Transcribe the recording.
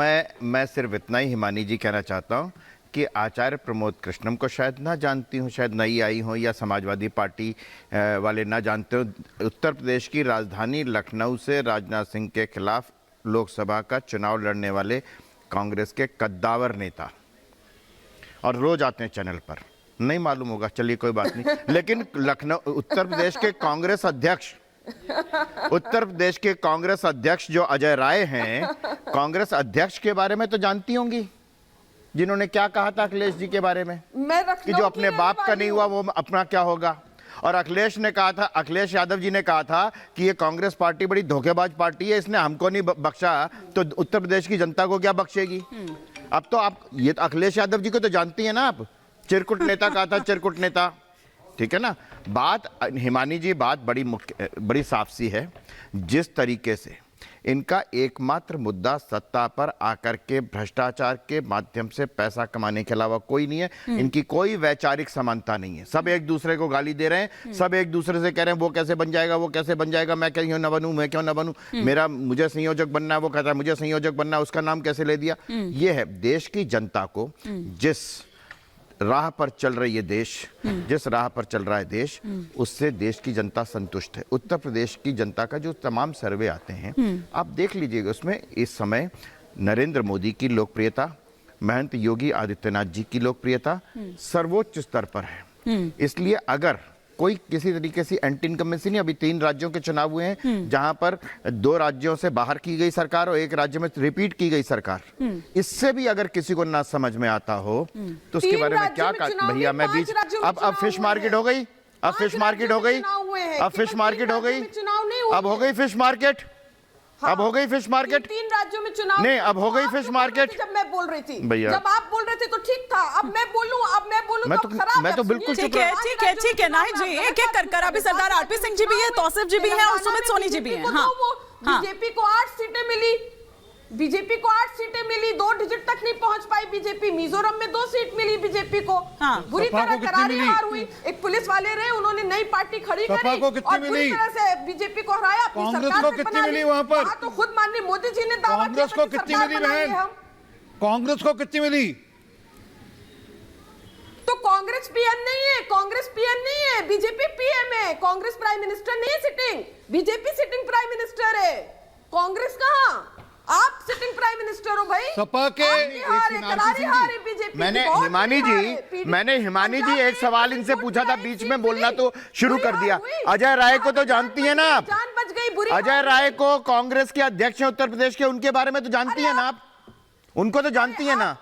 मैं सिर्फ इतना ही हिमानी जी कहना चाहता हूँ कि आचार्य प्रमोद कृष्णम को शायद ना जानती हूँ, शायद नई आई हो या समाजवादी पार्टी वाले ना जानते हो। उत्तर प्रदेश की राजधानी लखनऊ से राजनाथ सिंह के खिलाफ लोकसभा का चुनाव लड़ने वाले कांग्रेस के कद्दावर नेता, और रोज आते हैं चैनल पर, नहीं मालूम होगा, चलिए कोई बात नहीं। लेकिन लखनऊ उत्तर प्रदेश के कांग्रेस अध्यक्ष, उत्तर प्रदेश के कांग्रेस अध्यक्ष जो अजय राय हैं, कांग्रेस अध्यक्ष के बारे में तो जानती होंगी, जिन्होंने क्या कहा था अखिलेश जी के बारे में कि जो अपने बाप का नहीं हुआ वो अपना क्या होगा। और अखिलेश ने कहा था, अखिलेश यादव जी ने कहा था कि ये कांग्रेस पार्टी बड़ी धोखेबाज पार्टी है, इसने हमको नहीं बख्शा तो उत्तर प्रदेश की जनता को क्या बख्शेगी। अब तो आप ये तो अखिलेश यादव जी को तो जानती है ना आप, चिरकुट नेता कहा था, चिरकुट नेता, ठीक है ना। बात हिमानी जी, बात बड़ी साफ सी है। जिस तरीके से इनका एकमात्र मुद्दा सत्ता पर आकर के भ्रष्टाचार के माध्यम से पैसा कमाने के अलावा कोई नहीं है, इनकी कोई वैचारिक समानता नहीं है। सब एक दूसरे को गाली दे रहे हैं, सब एक दूसरे से कह रहे हैं वो कैसे बन जाएगा, वो कैसे बन जाएगा, मैं क्यों ना बनूं, मैं क्यों ना बनूं, मुझे संयोजक बनना है, वो कहता है मुझे संयोजक बनना है, उसका नाम कैसे ले दिया। ये है देश की जनता को, जिस राह पर चल रही है देश, जिस राह पर चल रहा है देश, उससे देश की जनता संतुष्ट है। उत्तर प्रदेश की जनता का जो तमाम सर्वे आते हैं आप देख लीजिएगा, उसमें इस समय नरेंद्र मोदी की लोकप्रियता, महंत योगी आदित्यनाथ जी की लोकप्रियता सर्वोच्च स्तर पर है। इसलिए अगर कोई किसी तरीके से एंटी इनकम्बेंसी नहीं, अभी 3 राज्यों के चुनाव हुए हैं जहां पर 2 राज्यों से बाहर की गई सरकार और 1 राज्य में रिपीट की गई सरकार, इससे भी अगर किसी को ना समझ में आता हो तो उसके बारे में क्या भैया, मैं बीच अब फिश मार्केट हो गई, अब फिश मार्केट हो गई, अब फिश मार्केट हो गई, अब हो गई फिश मार्केट, अब हो गई फिश मार्केट, 3 राज्यों में चुनाव नहीं, अब हो गई फिश मार्केट। जब मैं बोल रही थी, भैया जब आप बोल रहे थे तो ठीक था, अब मैं बोलूं तो खराब। मैं तो बिल्कुल ठीक है नाहिद जी, एक एक कर अभी सरदार आरपी सिंह जी भी है, तौसीफ जी भी हैं और सुमित सोनी जी भी हैं। बीजेपी को 8 सीटें मिली, बीजेपी को 8 सीटें मिली, 2 डिजिट तक नहीं पहुंच पाई बीजेपी। मिजोरम में 2 सीट मिली बीजेपी को, बुरी तरह करारी हार हुई। एक पुलिस वाले रहे, उन्होंने नई पार्टी खड़ी करी और बुरी तरह से बीजेपी को हराया। कांग्रेस को कितनी मिली वहां पर? तो खुद माननीय मोदी जी ने दावा किया कांग्रेस को कितनी मिली बहन? कांग्रेस को कितनी मिली? तो कांग्रेस पीएम नहीं है, कांग्रेस पीएम नहीं है, बीजेपी पीएम है। कांग्रेस प्राइम मिनिस्टर नहीं है sitting, BJP sitting prime minister है। कांग्रेस कहां? आप सिटिंग प्राइम मिनिस्टर हो भाई। सपा के मैंने हिमानी जी एक सवाल इनसे पूछा था, बीच में बोलना तो शुरू कर दिया। अजय राय को तो जानती है ना आप, जान बच गई, बुरी अजय राय को कांग्रेस के अध्यक्ष हैं उत्तर प्रदेश के, उनके बारे में तो जानती है ना आप, उनको तो जानती है ना।